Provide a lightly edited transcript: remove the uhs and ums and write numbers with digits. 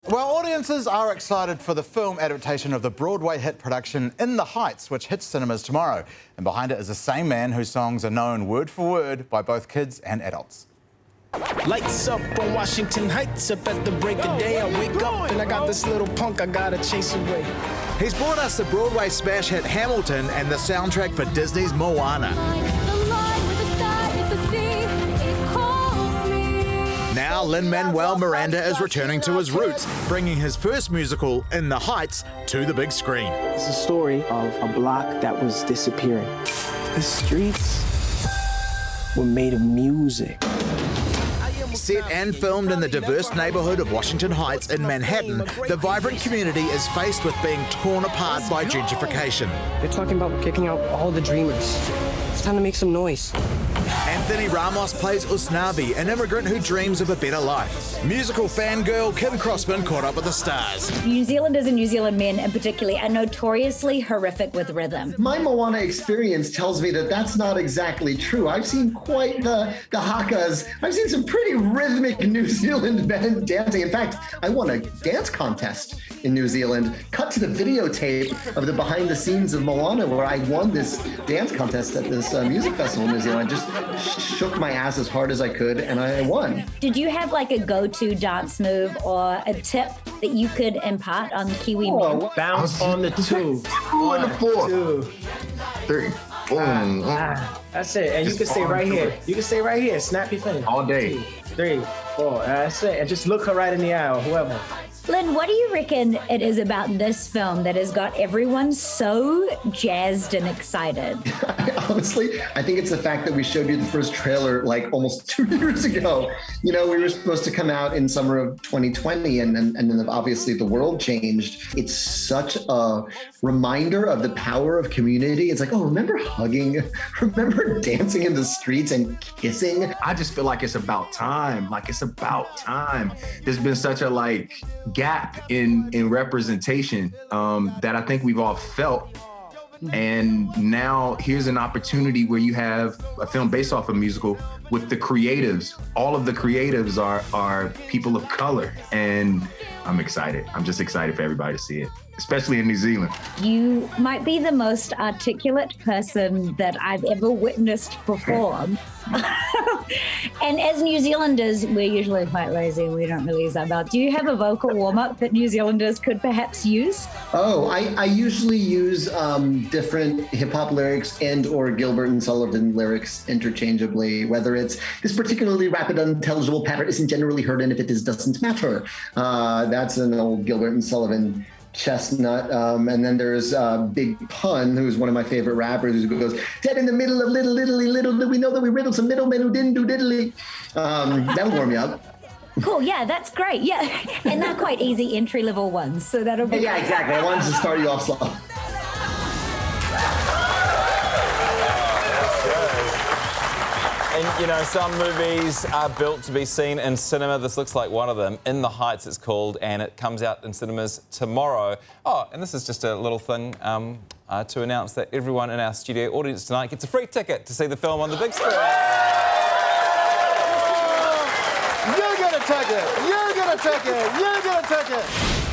Well, audiences are excited for the film adaptation of the Broadway hit production In the Heights, which hits cinemas tomorrow. And behind it is the same man whose songs are known word for word by both kids and adults. Lights up on Washington Heights, up at the break of day. I wake up and I got this little punk I gotta chase away. He's brought us the Broadway smash hit Hamilton and the soundtrack for Disney's Moana. Now Lin-Manuel Miranda is returning to his roots, bringing his first musical, In the Heights, to the big screen. It's a story of a block that was disappearing. The streets were made of music. Set and filmed in the diverse neighborhood of Washington Heights in Manhattan, the vibrant community is faced with being torn apart by gentrification. They're talking about kicking out all the dreamers. It's time to make some noise. Anthony Ramos plays Usnavi, an immigrant who dreams of a better life. Musical fangirl Kim Crossman caught up with the stars. New Zealanders and New Zealand men in particular are notoriously horrific with rhythm. My Moana experience tells me that that's not exactly true. I've seen quite the hakas. I've seen some pretty rhythmic New Zealand men dancing. In fact, I won a dance contest in New Zealand. Cut to the videotape of the behind the scenes of Moana where I won this dance contest at this music festival in New Zealand. I just shook my ass as hard as I could and I won. Did you have like a go-to dance move or a tip that you could impart on Kiwi men? Bounce on the 2. 2 and a 4. 2. 3. That's it. And you can stay right here. You can stay right here. Snap your fingers. All day. 2, 3, 4. That's it. And just look her right in the eye or whoever. Lynn, what do you reckon it is about this film that has got everyone so jazzed and excited? Honestly, I think it's the fact that we showed you the first trailer like almost 2 years ago. You know, we were supposed to come out in summer of 2020 and then obviously the world changed. It's such a reminder of the power of community. It's like, oh, remember hugging? Remember dancing in the streets and kissing? I just feel like it's about time. Like it's about time. There's been such a gap in representation that I think we've all felt. And now here's an opportunity where you have a film based off a musical with the creatives. All of the creatives are people of color. And I'm excited. I'm just excited for everybody to see it, especially in New Zealand. You might be the most articulate person that I've ever witnessed perform. And as New Zealanders, we're usually quite lazy and we don't really use our mouth. Do you have a vocal warm-up that New Zealanders could perhaps use? Oh, I usually use different hip-hop lyrics and or Gilbert and Sullivan lyrics interchangeably, whether it's this particularly rapid, unintelligible pattern isn't generally heard, and if it is, doesn't matter. That's an old Gilbert and Sullivan chestnut. And then there's Big Pun, who's one of my favorite rappers, who goes, dead in the middle of little did we know that we riddled some middlemen who didn't do diddly. That'll warm you up. Cool, yeah, that's great. Yeah, and they're quite easy entry-level ones, so that'll be... Yeah, exactly. I wanted to start you off slow. And, you know, some movies are built to be seen in cinema. This looks like one of them. In the Heights, it's called, and it comes out in cinemas tomorrow. Oh, and this is just a little thing to announce that everyone in our studio audience tonight gets a free ticket to see the film on the big screen. You get a ticket! You get a ticket! You get a ticket!